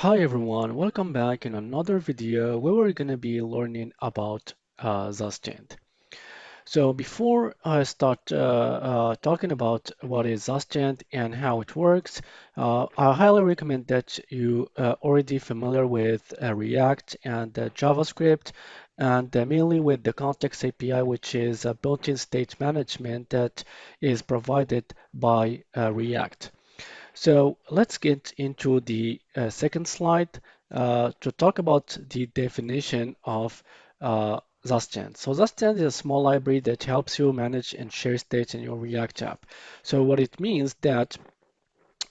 Hi everyone, welcome back in another video where we're going to be learning about Zustand. So before I start talking about what is Zustand and how it works, I highly recommend that you already familiar with React and JavaScript and mainly with the Context API, which is a built-in state management that is provided by React. So let's get into the second slide to talk about the definition of Zustand. So Zustand is a small library that helps you manage and share states in your React app. So what it means that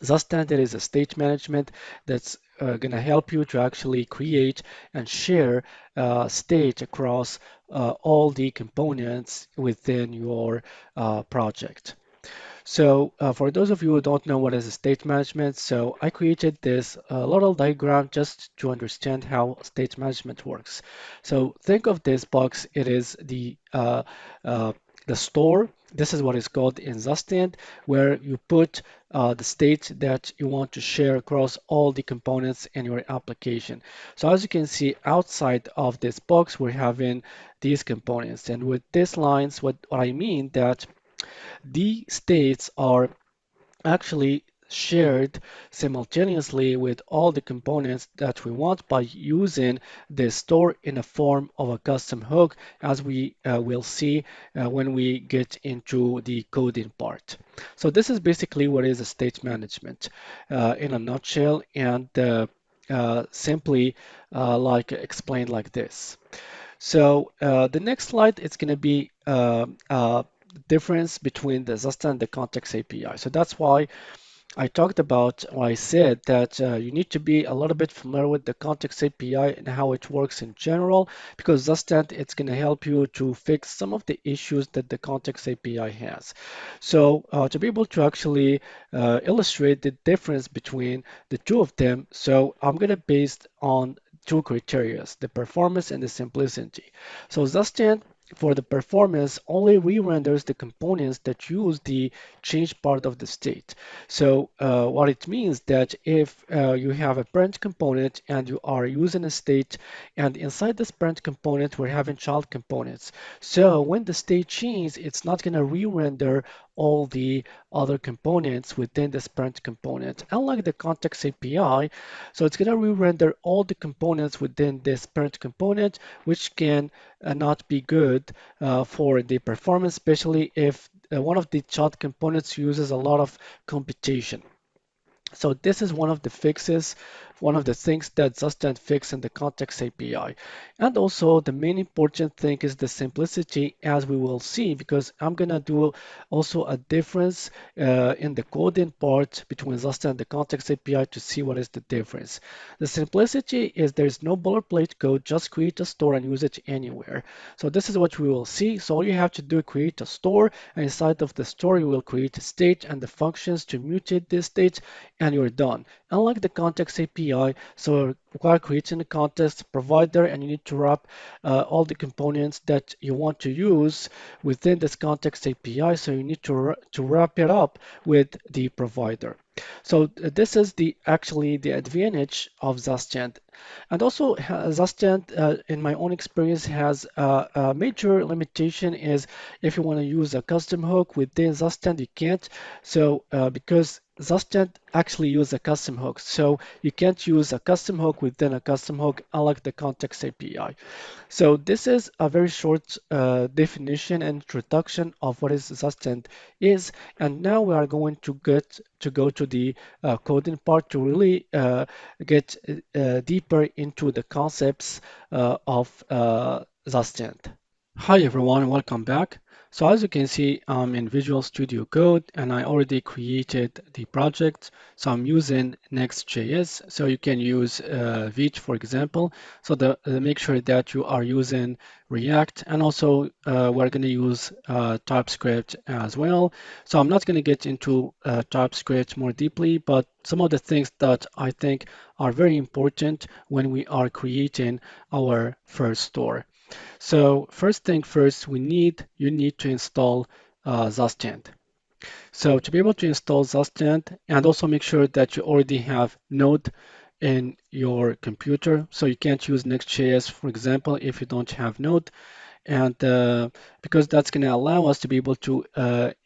Zustand is a state management that's going to help you to actually create and share state across all the components within your project. So for those of you who don't know what is state management, so I created this little diagram just to understand how state management works. So think of this box, it is uh, the store. This is what is called in Zustand, where you put the state that you want to share across all the components in your application. So as you can see outside of this box, we're having these components. And with these lines, what I mean that the states are actually shared simultaneously with all the components that we want by using the store in a form of a custom hook, as we will see when we get into the coding part. So this is basically what is a state management in a nutshell, and simply like explained like this. So the next slide is going to be difference between the Zasta and the Context API. So that's why I talked about, or I said that you need to be a little bit familiar with the Context API and how it works in general, because Zustand it's going to help you to fix some of the issues that the Context API has. So to be able to actually illustrate the difference between the two of them, so I'm going to base on two criteria, the performance and the simplicity. So Zustand for the performance only re-renders the components that use the change part of the state. So what it means that if you have a parent component and you are using a state, and inside this parent component we're having child components. So when the state changes, it's not going to re-render all the other components within this parent component. Unlike the context API, so it's going to re-render all the components within this parent component, which can not be good for the performance, especially if one of the child components uses a lot of computation. So this is one of the fixes, one of the things that Zustand fix in the Context API. And also the main important thing is the simplicity, as we will see, because I'm gonna do also a difference in the coding part between Zustand and the Context API to see what is the difference. The simplicity is there's no boilerplate code, just create a store and use it anywhere. So this is what we will see. So all you have to do is create a store, and inside of the store you will create a state and the functions to mutate this state, and you're done. Unlike the context API, so require creating a context provider, and you need to wrap all the components that you want to use within this context API. So you need to wrap it up with the provider. So this is the actually the advantage of Zustand. And also Zustand, in my own experience, has a major limitation is if you want to use a custom hook within Zustand, you can't. So because Zustand actually use a custom hook. So you can't use a custom hook within a custom hook, unlike the context API. So this is a very short definition and introduction of what is Zustand is. And now we are going to go to the coding part to really get deeper into the concepts of Zustand. Hi everyone, welcome back. So as you can see, I'm in Visual Studio Code and I already created the project. So I'm using Next.js. So you can use Vite, for example. So make sure that you are using React, and also we're going to use TypeScript as well. So I'm not going to get into TypeScript more deeply, but some of the things that I think are very important when we are creating our first store. So first thing first, you need to install Zustand. So to be able to install Zustand, and also make sure that you already have Node in your computer. So you can't use Next.js, for example, if you don't have Node. And because that's going to allow us to be able to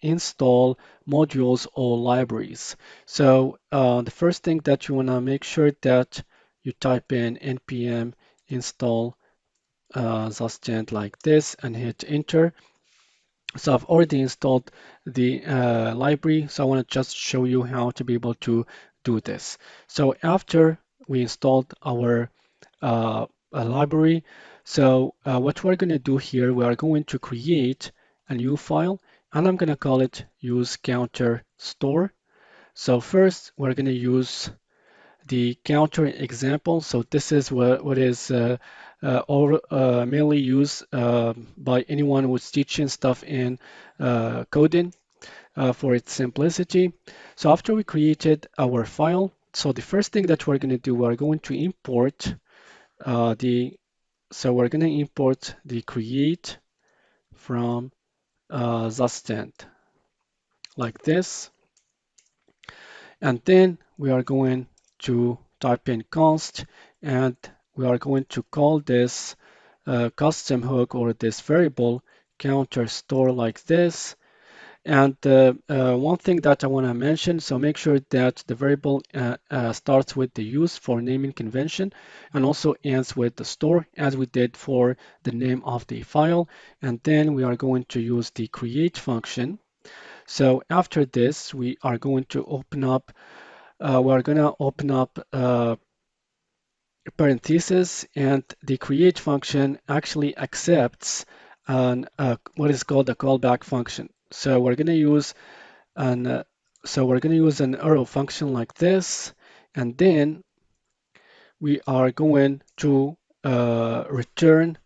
install modules or libraries. So the first thing that you want to make sure that you type in npm install Zustand like this and hit enter. So I've already installed the library, so I want to just show you how to be able to do this. So after we installed our library, so what we're going to do here, we are going to create a new file, and I'm going to call it use counter store. So first, we're going to use the counter example. So this is what is mainly used by anyone who's teaching stuff in coding for its simplicity. So after we created our file, so the first thing that we're going to do, we're going to import so we're going to import the create from Zustand like this. And then we are going to type in const, and we are going to call this custom hook or this variable counter store like this. And one thing that I want to mention, so make sure that the variable starts with the use for naming convention and also ends with the store as we did for the name of the file. And then we are going to use the create function. So after this, we are going to open up parentheses, and the create function actually accepts what is called a callback function. So we're going to use an arrow function like this, and then we are going to return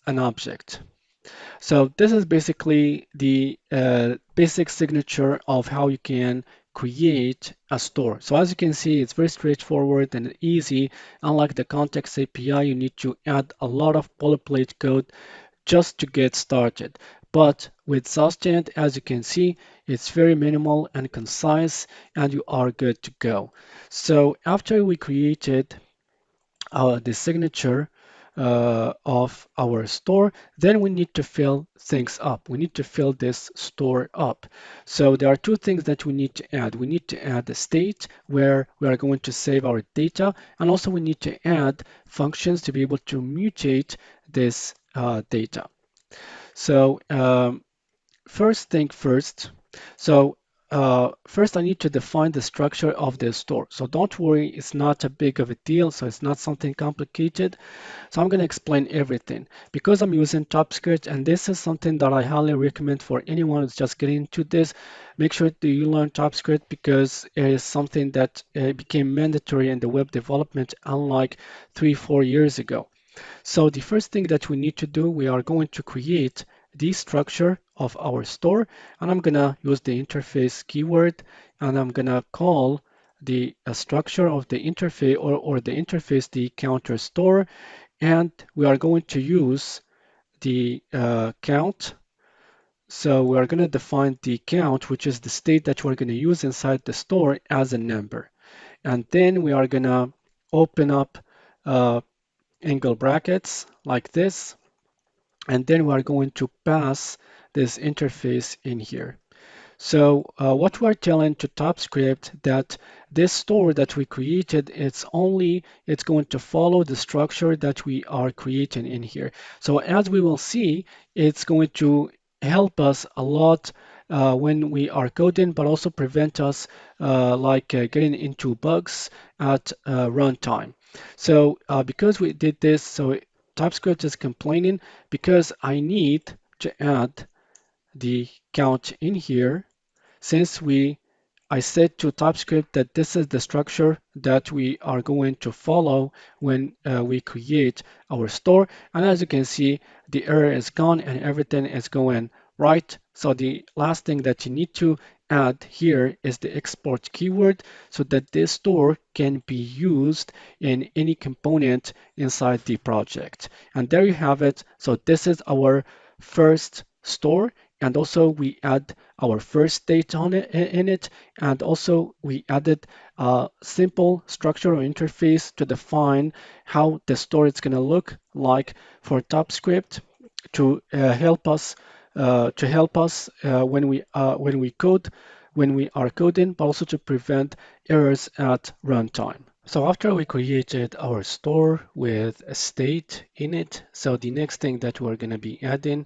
an object. So this is basically the basic signature of how you can create a store. So as you can see, it's very straightforward and easy. Unlike the context API, you need to add a lot of boilerplate code just to get started. But with Zustand, as you can see, it's very minimal and concise, and you are good to go. So after we created the signature of our store, then we need to fill things up. We need to fill this store up. So there are two things that we need to add. We need to add the state where we are going to save our data, and also we need to add functions to be able to mutate this data. So first thing first. So first I need to define the structure of the store. So don't worry, it's not a big of a deal. So it's not something complicated. So I'm going to explain everything because I'm using TypeScript, and this is something that I highly recommend for anyone who's just getting into this. Make sure that you learn TypeScript because it is something that became mandatory in the web development unlike 3-4 years ago. So the first thing that we need to do, we are going to create the structure of our store, and I'm gonna use the interface keyword, and I'm gonna call the structure of the interface or the interface the counter store, and we are going to use the count. So we are going to define the count, which is the state that we're going to use inside the store as a number. And then we are going to open up uh, angle brackets like this, and then we are going to pass this interface in here. So what we're telling to TypeScript that this store that we created, it's going to follow the structure that we are creating in here. So as we will see, it's going to help us a lot when we are coding, but also prevent us getting into bugs at runtime. So because we did this, so TypeScript is complaining because I need to add the count in here since I said to TypeScript that this is the structure that we are going to follow when we create our store. And as you can see, the error is gone and everything is going right. So the last thing that you need to add here is the export keyword so that this store can be used in any component inside the project. And there you have it. So this is our first store, and also we add our first state on it in it, and also we added a simple structural interface to define how the store is going to look like for TypeScript to help us when we code when we are coding, but also to prevent errors at runtime. So after we created our store with a state in it, so the next thing that we're going to be adding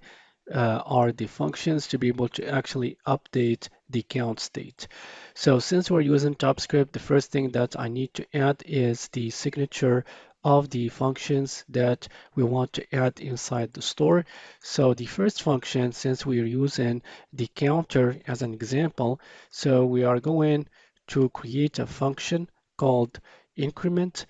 are the functions to be able to actually update the count state. So since we're using TypeScript, the first thing that I need to add is the signature of the functions that we want to add inside the store. So the first function, since we are using the counter as an example, so we are going to create a function called increment,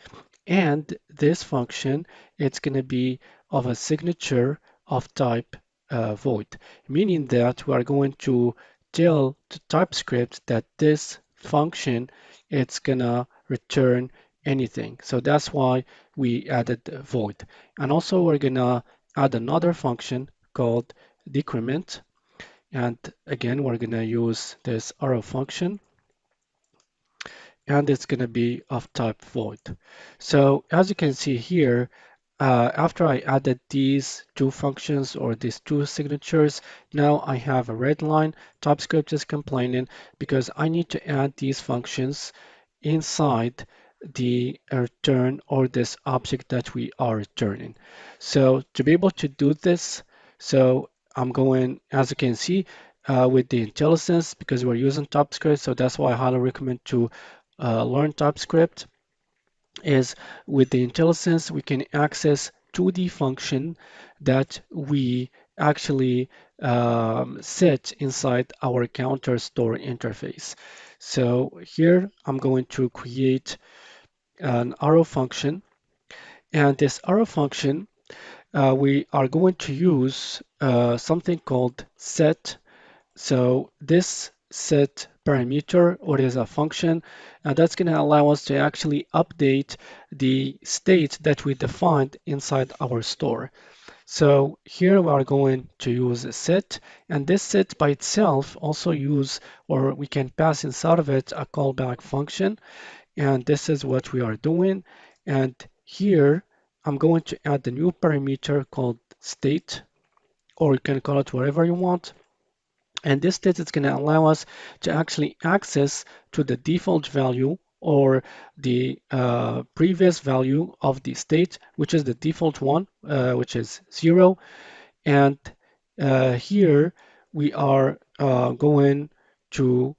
and this function, it's going to be of a signature of type void, meaning that we are going to tell to TypeScript that this function it's gonna return anything. So that's why we added the void. And also we're gonna add another function called decrement. And again, we're gonna use this arrow function, and it's going to be of type void. So as you can see here, after I added these two functions or these two signatures, now I have a red line. TypeScript is complaining because I need to add these functions inside the return or this object that we are returning. So to be able to do this, so I'm going, as you can see, with the IntelliSense because we're using TypeScript, so that's why I highly recommend to learn TypeScript is with the IntelliSense, we can access to the function that we actually set inside our counter store interface. So here I'm going to create an arrow function, and this arrow function we are going to use something called set. So this set parameter or is a function, and that's going to allow us to actually update the state that we defined inside our store. So here we are going to use a set, and this set by itself also use, or we can pass inside of it a callback function, and this is what we are doing. And here I'm going to add a new parameter called state, or you can call it whatever you want. And this state is going to allow us to actually access to the default value or the previous value of the state, which is the default one, which is 0. And here we are going to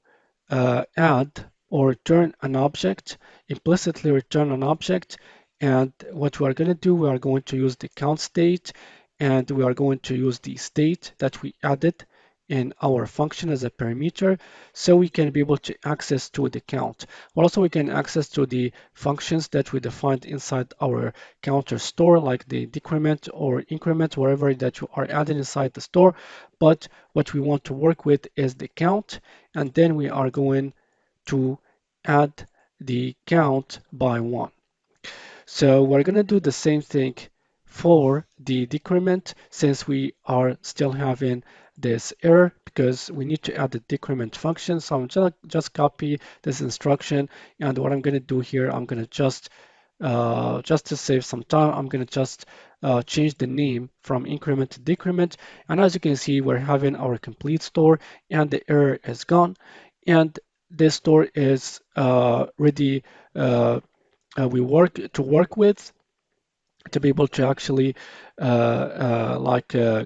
add or return an object, implicitly return an object. And what we are going to do, we are going to use the count state, and we are going to use the state that we added in our function as a parameter, so we can be able to access to the count. Also, we can access to the functions that we defined inside our counter store, like the decrement or increment, wherever that you are adding inside the store. But what we want to work with is the count, and then we are going to add the count by 1. So we're going to do the same thing for the decrement since we are still having this error because we need to add the decrement function. So I'm just copy this instruction, and what I'm going to do here, I'm going to just to save some time, I'm going to just change the name from increment to decrement. And as you can see, we're having our complete store and the error is gone. And this store is ready we work with to be able to actually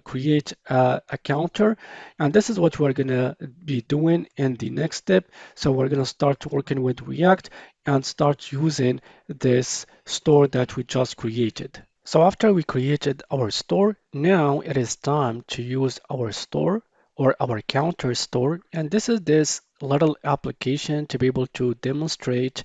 create a counter. And this is what we're going to be doing in the next step. So we're going to start working with React and start using this store that we just created. So after we created our store, now it is time to use our store or our counter store. And this is this little application to be able to demonstrate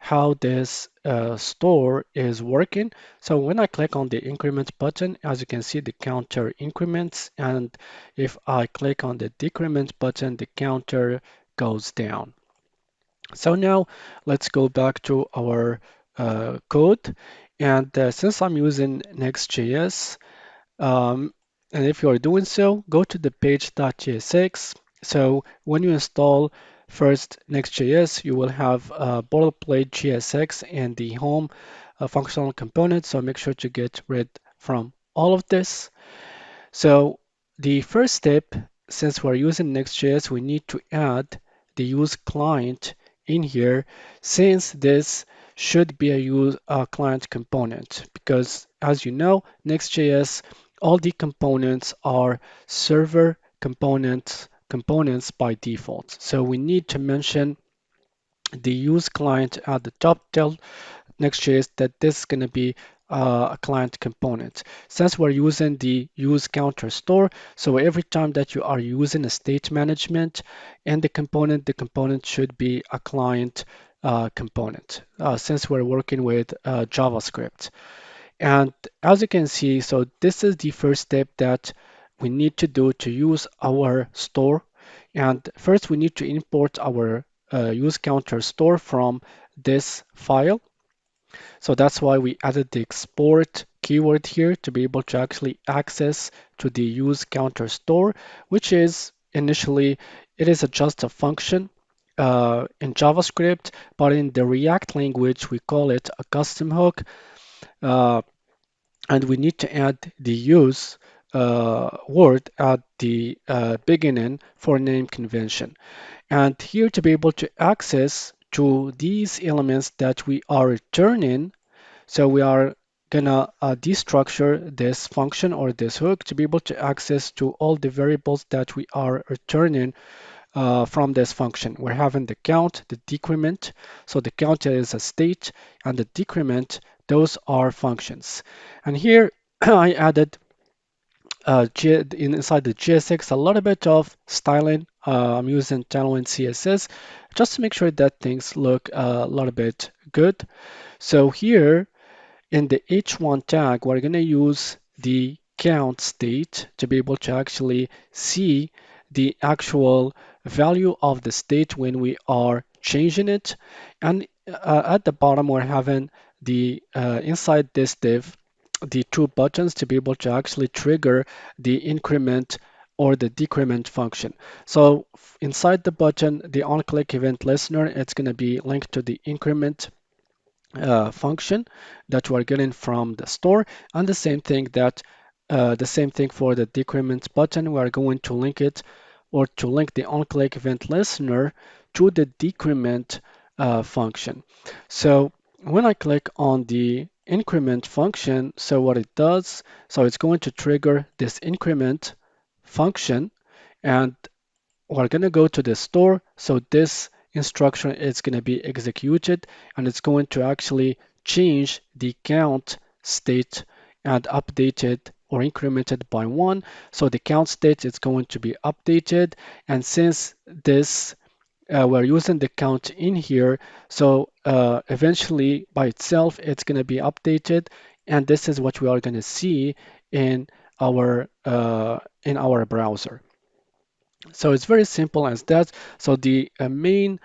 how this store is working. So when I click on the increment button, as you can see, the counter increments. And if I click on the decrement button, the counter goes down. So now let's go back to our code. And since I'm using Next.js, um, And if you are doing so, go to the page.jsx. So when you install first Next.js, you will have boilerplate JSX and the home functional component. So make sure to get rid from all of this. So the first step, since we're using Next.js, we need to add the use client in here, since this should be a use client component, because as you know, Next.js, all the components are server components by default. So we need to mention the use client at the top. Tell Next.js that this is going to be a client component. Since we're using the use counter store, so every time that you are using a state management and the component should be a client component, since we're working with JavaScript. And as you can see, so this is the first step that we need to do to use our store. And first we need to import our use counter store from this file. So that's why we added the export keyword here to be able to actually access to the use counter store, which is initially, it is just a function in JavaScript, but in the React language, we call it a custom hook. Uh, and we need to add the use word at the beginning for name convention. And here to be able to access to these elements that we are returning, so we are gonna destructure this function or this hook to be able to access to all the variables that we are returning from this function. We're having the count, the decrement. So the count is a state, and the decrement, those are functions. And here I added inside the JSX a little bit of styling. I'm using Tailwind CSS just to make sure that things look a little bit good. So here in the h1 tag, we're going to use the count state to be able to actually see the actual value of the state when we are changing it. And at the bottom, we're having the inside this div, the two buttons to be able to actually trigger the increment or the decrement function. So inside the button, the on-click event listener, it's going to be linked to the increment function that we're getting from the store, and the same thing for the decrement button. We are going to link it or to link the on-click event listener to the decrement function. So when I click on the increment function, so what it does, so it's going to trigger this increment function, and we're going to go to the store. So this instruction is going to be executed, and it's going to actually change the count state and update it or increment it by 1. So the count state is going to be updated. And since this we're using the count in here, so eventually by itself it's going to be updated, and this is what we are going to see in our browser. So it's very simple as that. So the the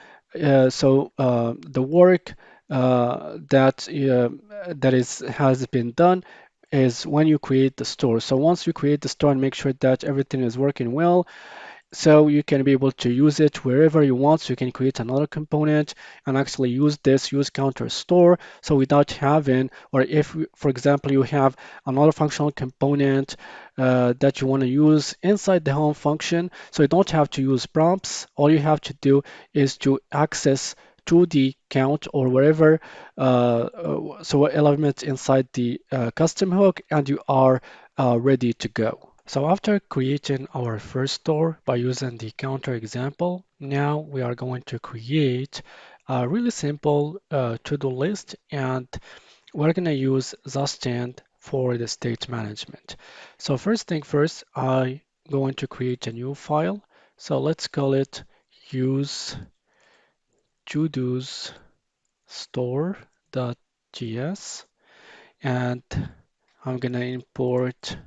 work that is has been done is when you create the store. So once you create the store and make sure that everything is working well, so you can be able to use it wherever you want. So you can create another component and actually use this use counter store. So without having, or if, for example, you have another functional component that you want to use inside the home function, so you don't have to use prompts. All you have to do is to access to the count or wherever, so what element inside the custom hook, and you are ready to go. So after creating our first store by using the counter example, now we are going to create a really simple to-do list, and we're going to use Zustand for the state management. So first thing first, I'm going to create a new file. So let's call it use to-dos store.js, and I'm going to import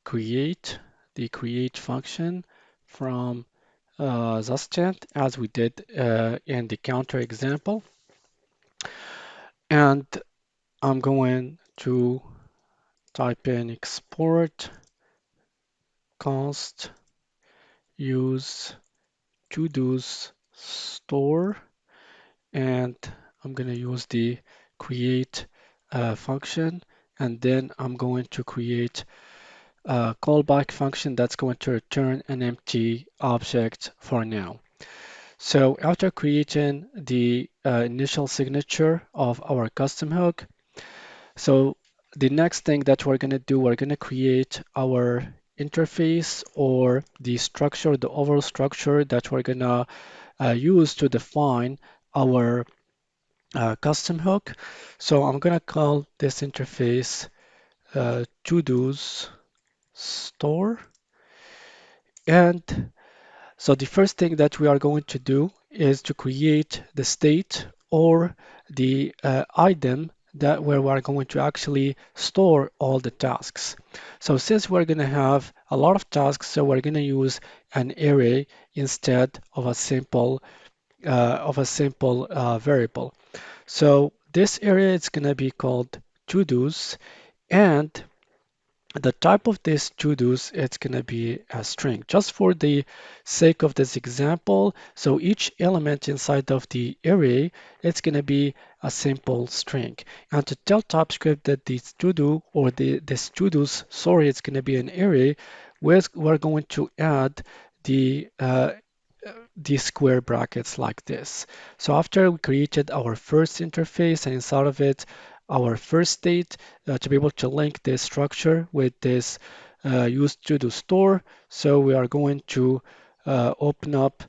the create function from Zustand as we did in the counter example. And I'm going to type in export const use to-dos store, and I'm going to use the create function, and then I'm going to create a callback function that's going to return an empty object for now. So after creating the initial signature of our custom hook, so the next thing that we're going to do, we're going to create our interface or the structure, the overall structure that we're going to use to define our custom hook. So I'm going to call this interface to-dos store. And so the first thing that we are going to do is to create the state or the item that where we're going to actually store all the tasks. So since we're going to have a lot of tasks, so we're going to use an array instead of a simple variable. So this array is going to be called to-dos, and the type of this to-dos, it's going to be a string. Just for the sake of this example, so each element inside of the array, it's going to be a simple string. And to tell TypeScript that this to-do or this to-dos, sorry, it's going to be an array, we're going to add the these square brackets like this. So after we created our first interface and inside of it, our first state to be able to link this structure with this use to do store. So we are going to open up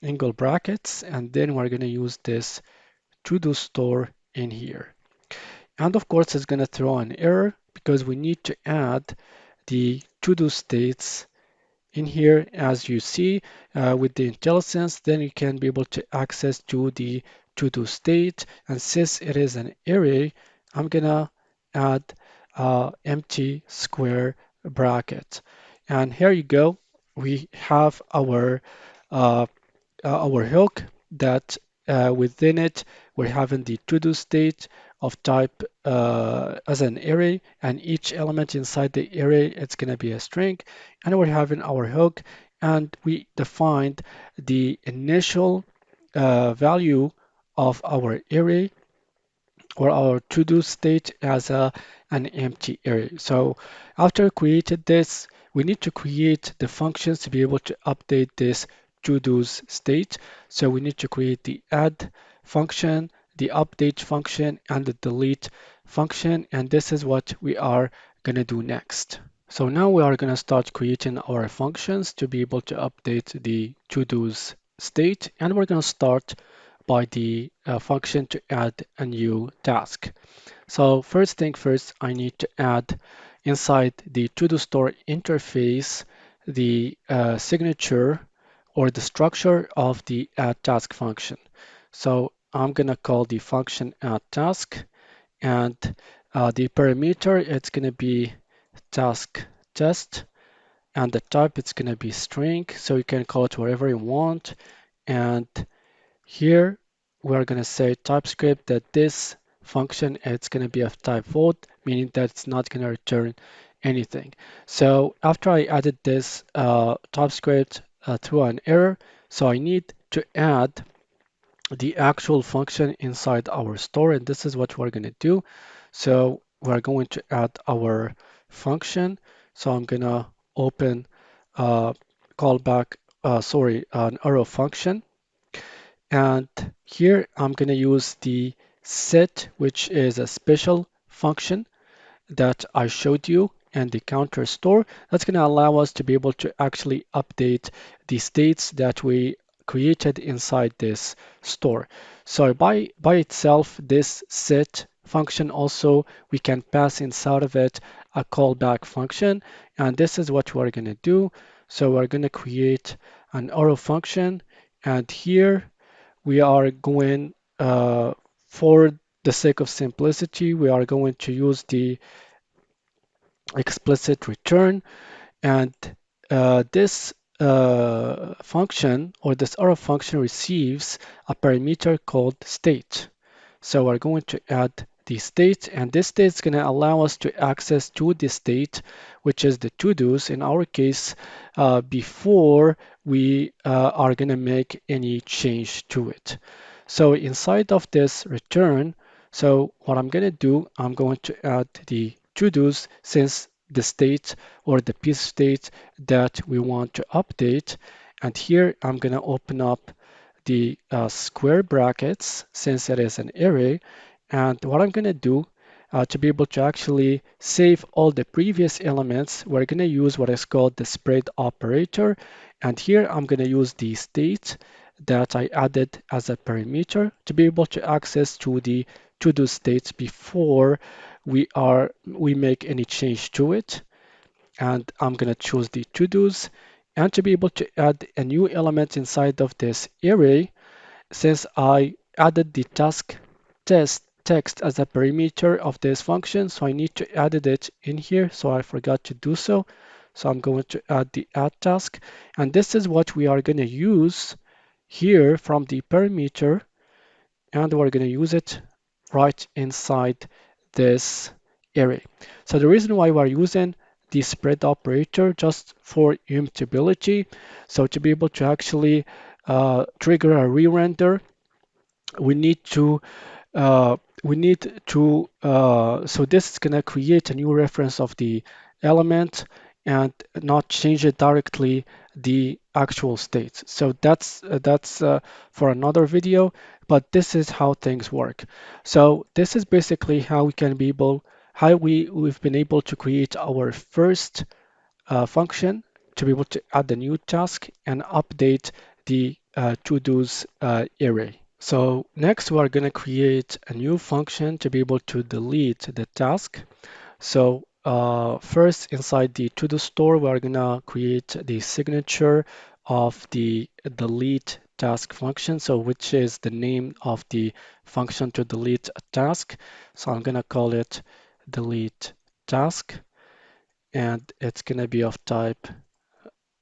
angle brackets, and then we're going to use this to do store in here. And of course, it's going to throw an error because we need to add the to do states in here. As you see with the IntelliSense, then you can be able to access to the to-do state. And since it is an array, I'm gonna add empty square bracket. And here you go. We have uh, our hook that within it we're having the to-do state of type as an array, and each element inside the array it's going to be a string, and we're having our hook, and we defined the initial value of our array or our to-do state as an empty array. So after created this, we need to create the functions to be able to update this to-dos state. So we need to create the add function, the update function, and the delete function. And this is what we are going to do next. So now we are going to start creating our functions to be able to update the to-dos state. And we're going to start by the function to add a new task. So first thing first, I need to add inside the to-do store interface the signature or the structure of the add task function. So I'm going to call the function add task, and the parameter, it's going to be task test, and the type, it's going to be string. So you can call it whatever you want. And here we're going to say TypeScript that this function, it's going to be of type void, meaning that it's not going to return anything. So after I added this TypeScript through an error, so I need to add the actual function inside our store, and this is what we're going to do. So we're going to add our function. So I'm going to open callback, an arrow function. And here I'm going to use the set, which is a special function that I showed you, and the counter store. That's going to allow us to be able to actually update the states that we created inside this store. So by itself, this set function also, we can pass inside of it a callback function. And this is what we're going to do. So we're going to create an arrow function. And here we are going, for the sake of simplicity, we are going to use the explicit return, and this function or this arrow function receives a parameter called state. So we're going to add the state, and this state is going to allow us to access to the state, which is the to-dos in our case, before we are going to make any change to it. So inside of this return, so what I'm going to do, I'm going to add the to-dos since the state or the piece state that we want to update. And here I'm going to open up the square brackets since it is an array. And what I'm going to do to be able to actually save all the previous elements, we're going to use what is called the spread operator. And here I'm going to use the state that I added as a parameter to be able to access to the to-do states before we make any change to it. And I'm going to choose the to-dos, and to be able to add a new element inside of this array, since I added the task test text as a parameter of this function, so I need to add it in here, so I forgot to do so. So I'm going to add the add task, and this is what we are going to use here from the parameter, and we're going to use it right inside this array. So the reason why we're using the spread operator just for immutability, so to be able to actually trigger a re-render, we need to so this is going to create a new reference of the element and not change it directly the actual state. So that's for another video, but this is how things work. So this is basically how we can be able, how we've been able to create our first function to be able to add a new task and update the to-dos array. So next we're going to create a new function to be able to delete the task. So first inside the to-do store, we're going to create the signature of the delete task function, so which is the name of the function to delete a task. So I'm going to call it delete task, and it's going to be of type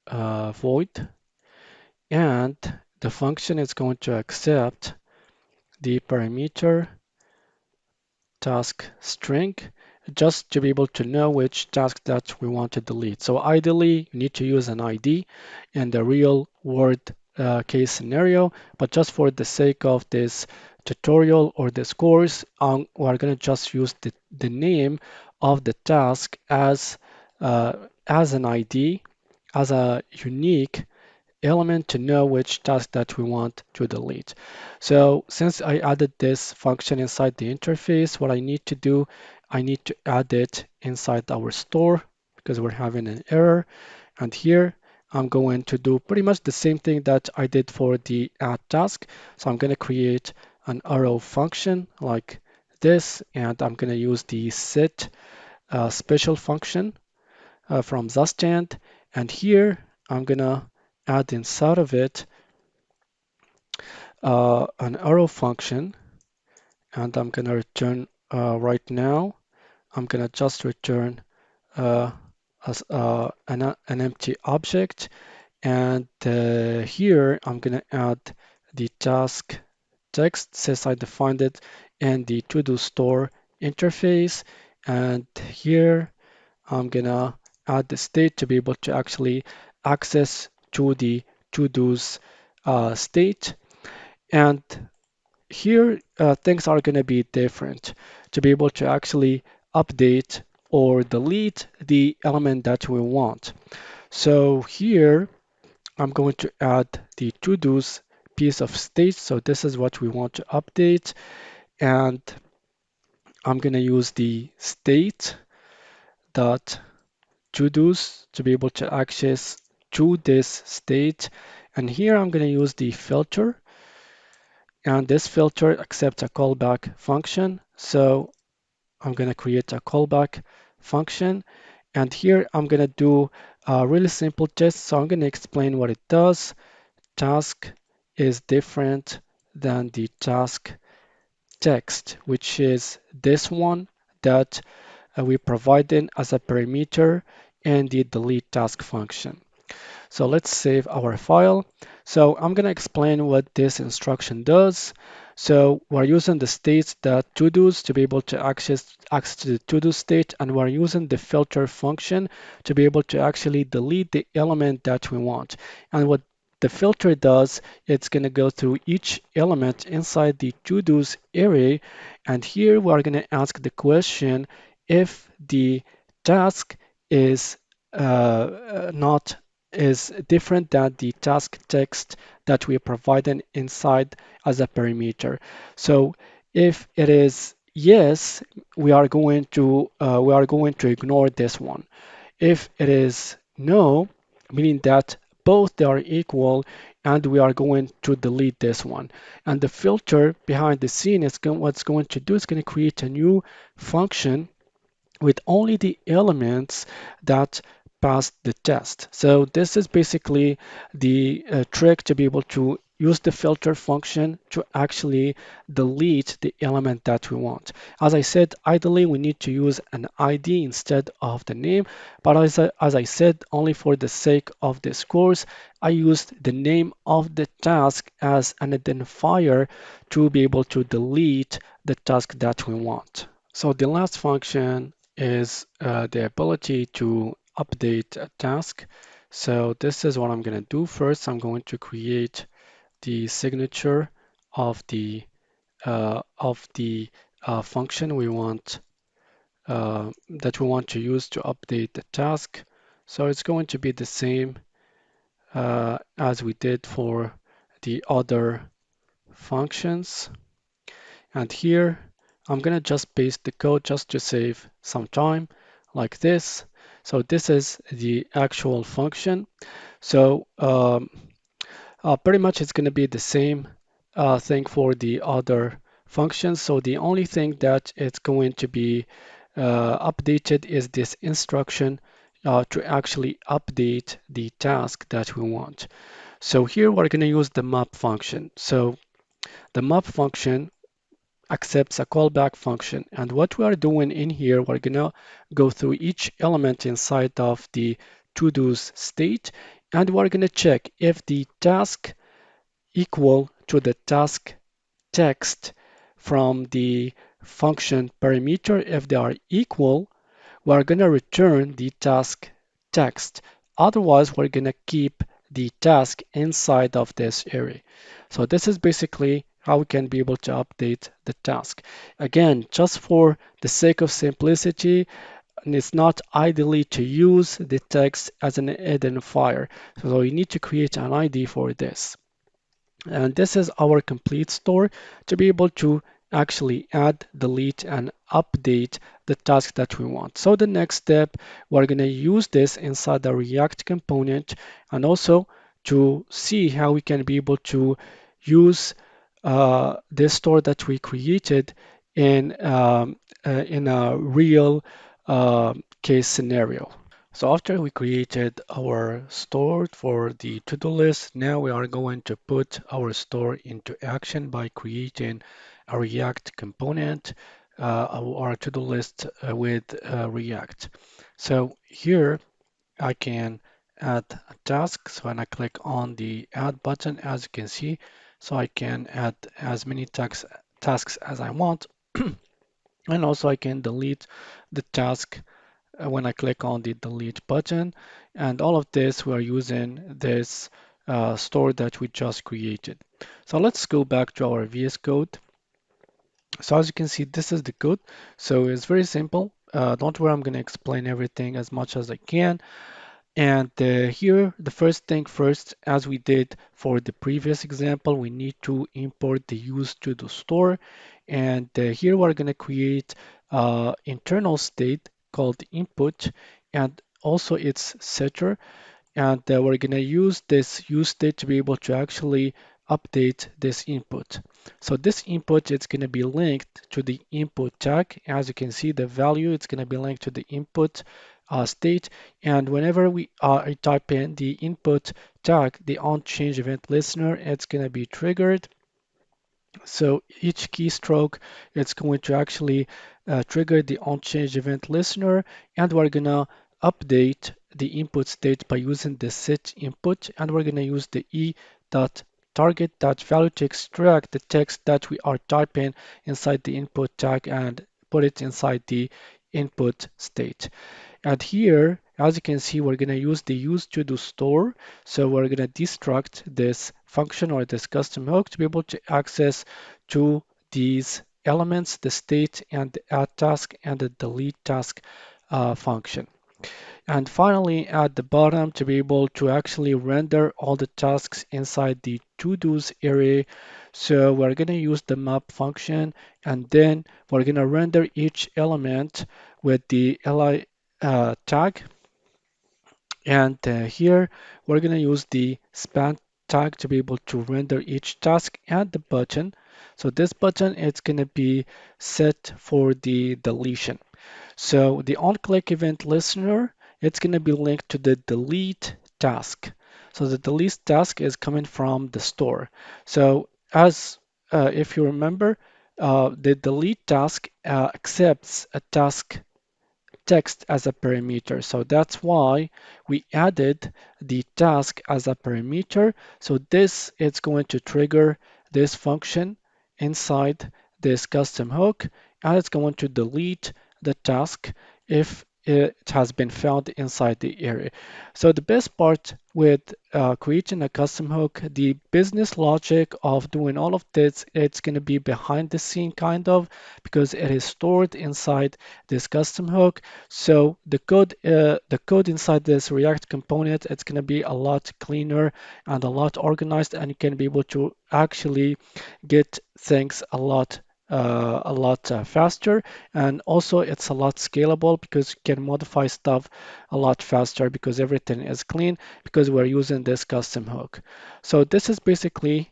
void. And the function is going to accept the parameter task string just to be able to know which task that we want to delete. So ideally, you need to use an ID in the real world case scenario, but just for the sake of this tutorial or this course, we're going to just use the name of the task as an ID, as a unique element to know which task that we want to delete. So since I added this function inside the interface, what I need to do, I need to add it inside our store because we're having an error. And here I'm going to do pretty much the same thing that I did for the add task. So I'm going to create an arrow function like this, and I'm going to use the set special function from Zustand. And here I'm going to add inside of it an arrow function, and I'm going to return right now. I'm going to just return an empty object, and here I'm going to add the task text since I defined it in the to-do store interface, and here I'm going to add the state to be able to actually access to the to-dos state. And here, things are going to be different to be able to actually update or delete the element that we want. So here, I'm going to add the to-dos piece of state. So this is what we want to update. And I'm going to use the state dot to-dos to be able to access to this state. And here I'm going to use the filter, and this filter accepts a callback function. So I'm going to create a callback function, and here I'm going to do a really simple test. So I'm going to explain what it does. Task is different than the task text, which is this one that we provided as a parameter in the delete task function. So let's save our file. So I'm going to explain what this instruction does. So we're using the states, the to-dos, to be able to access to the to-do state, and we're using the filter function to be able to actually delete the element that we want. And what the filter does, it's going to go through each element inside the to-dos array, and here we're going to ask the question if the task is not is different than the task text that we are providing inside as a parameter. So if it is yes, we are going to ignore this one. If it is no, meaning that both they are equal, and we are going to delete this one. And the filter behind the scene is what's going to do is going to create a new function with only the elements that passed the test. So this is basically the trick to be able to use the filter function to actually delete the element that we want. As I said, ideally we need to use an ID instead of the name, but as I said, only for the sake of this course, I used the name of the task as an identifier to be able to delete the task that we want. So the last function is the ability to update a task. So this is what I'm going to do first. I'm going to create the signature of the function we want that we want to use to update the task. So it's going to be the same as we did for the other functions. And here I'm gonna just paste the code just to save some time like this. So this is the actual function. So pretty much it's gonna be the same thing for the other functions. So the only thing that it's going to be updated is this instruction to actually update the task that we want. So here we're going to use the map function. So the map function accepts a callback function. And what we are doing in here, we're gonna go through each element inside of the to-dos state, and we're gonna check if the task equal to the task text from the function parameter. If they are equal, we're going to return the task text. Otherwise, we're going to keep the task inside of this array. So this is basically how we can be able to update the task. Again, just for the sake of simplicity, and it's not ideally to use the text as an identifier. So you need to create an ID for this. And this is our complete store to be able to actually add, delete, and update the task that we want. So the next step, we're going to use this inside the React component, and also to see how we can be able to use this store that we created in a real case scenario. So after we created our store for the to-do list, now we are going to put our store into action by creating a React component, our to-do list with React. So here I can add a task. So when I click on the add button, as you can see, so I can add as many tasks as I want. And also I can delete the task when I click on the delete button. And all of this, we're using this store that we just created. So let's go back to our VS Code. So as you can see, this is the code. So it's very simple. Don't worry, I'm going to explain everything as much as I can. And here, the first thing first, as we did for the previous example, we need to import the use to the store. And here we're going to create internal state called input and also its setter. And we're going to use this use state to be able to actually update this input. So this input is going to be linked to the input tag. As you can see, the value it's going to be linked to the input state. And whenever we type in the input tag, the onChange event listener, it's going to be triggered. So each keystroke, it's going to actually trigger the onChange event listener, and we're gonna update the input state by using the set input, and we're gonna use the e dot target that value to extract the text that we are typing inside the input tag and put it inside the input state. And here, as you can see, we're going to use the use to do store. So we're going to destruct this function or this custom hook to be able to access to these elements, the state and the add task and the delete task function. And finally, at the bottom, to be able to actually render all the tasks inside the to-dos array. So we're going to use the map function, and then we're going to render each element with the li tag. And here we're going to use the span tag to be able to render each task and the button. So this button is going to be set for the deletion. So the on-click event listener, it's going to be linked to the delete task. So the delete task is coming from the store. So as if you remember, the delete task accepts a task text as a parameter. So that's why we added the task as a parameter. So this is going to trigger this function inside this custom hook, and it's going to delete the task if it has been found inside the array. So the best part with creating a custom hook, the business logic of doing all of this, it's going to be behind the scene kind of, because it is stored inside this custom hook. So the code inside this React component, it's going to be a lot cleaner and a lot organized, and you can be able to actually get things a lot faster, and also it's a lot scalable because you can modify stuff a lot faster because everything is clean because we're using this custom hook. So this is basically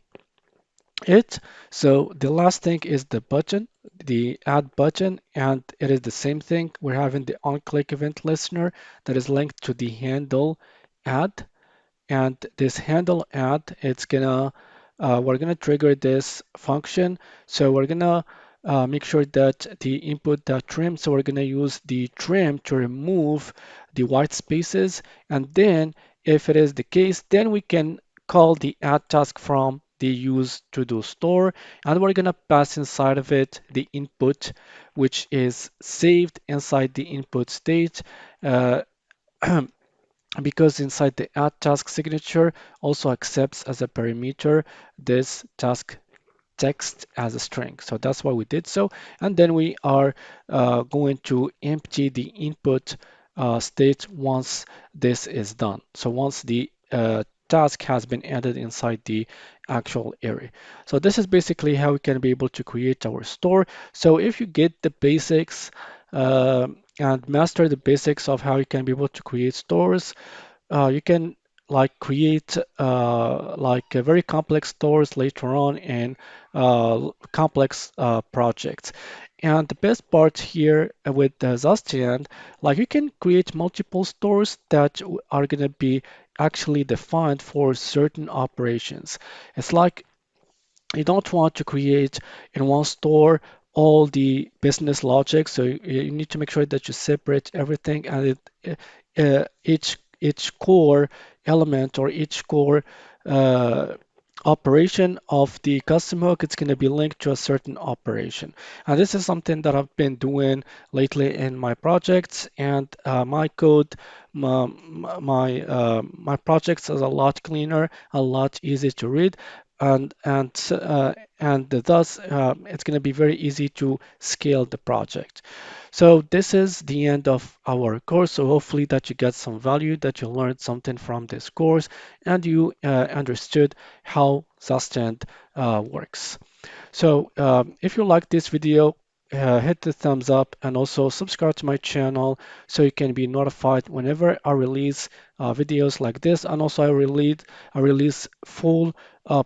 it. So the last thing is the button, the add button, and it is the same thing. We're having the on-click event listener that is linked to the handle add, and this handle add, we're gonna trigger this function. So we're gonna make sure that the input.trim, so we're gonna use the trim to remove the white spaces, and then if it is the case, then we can call the add task from the use to do store, and we're gonna pass inside of it the input, which is saved inside the input state. Uh, because inside the add task signature also accepts as a parameter this task text as a string. So that's why we did so. And then we are going to empty the input state once this is done. So once the task has been added inside the actual array. So this is basically how we can be able to create our store. So if you get the basics and master the basics of how you can be able to create stores, you can like create like a very complex stores later on in complex projects. And the best part here with the Zastian, like you can create multiple stores that are going to be actually defined for certain operations. It's like you don't want to create in one store all the business logic, so you need to make sure that you separate everything, and each core element or each core uh, operation of the custom hook, it's going to be linked to a certain operation. And this is something that I've been doing lately in my projects, and my code, my projects is a lot cleaner, a lot easier to read, and thus it's going to be very easy to scale the project. So this is the end of our course. So hopefully that you get some value, that you learned something from this course, and you understood how Zustand works. So if you like this video, hit the thumbs up and also subscribe to my channel so you can be notified whenever I release videos like this. And also I release full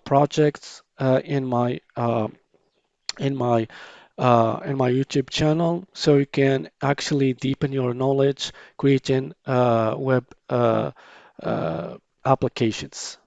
projects in my YouTube channel, so you can actually deepen your knowledge creating web applications.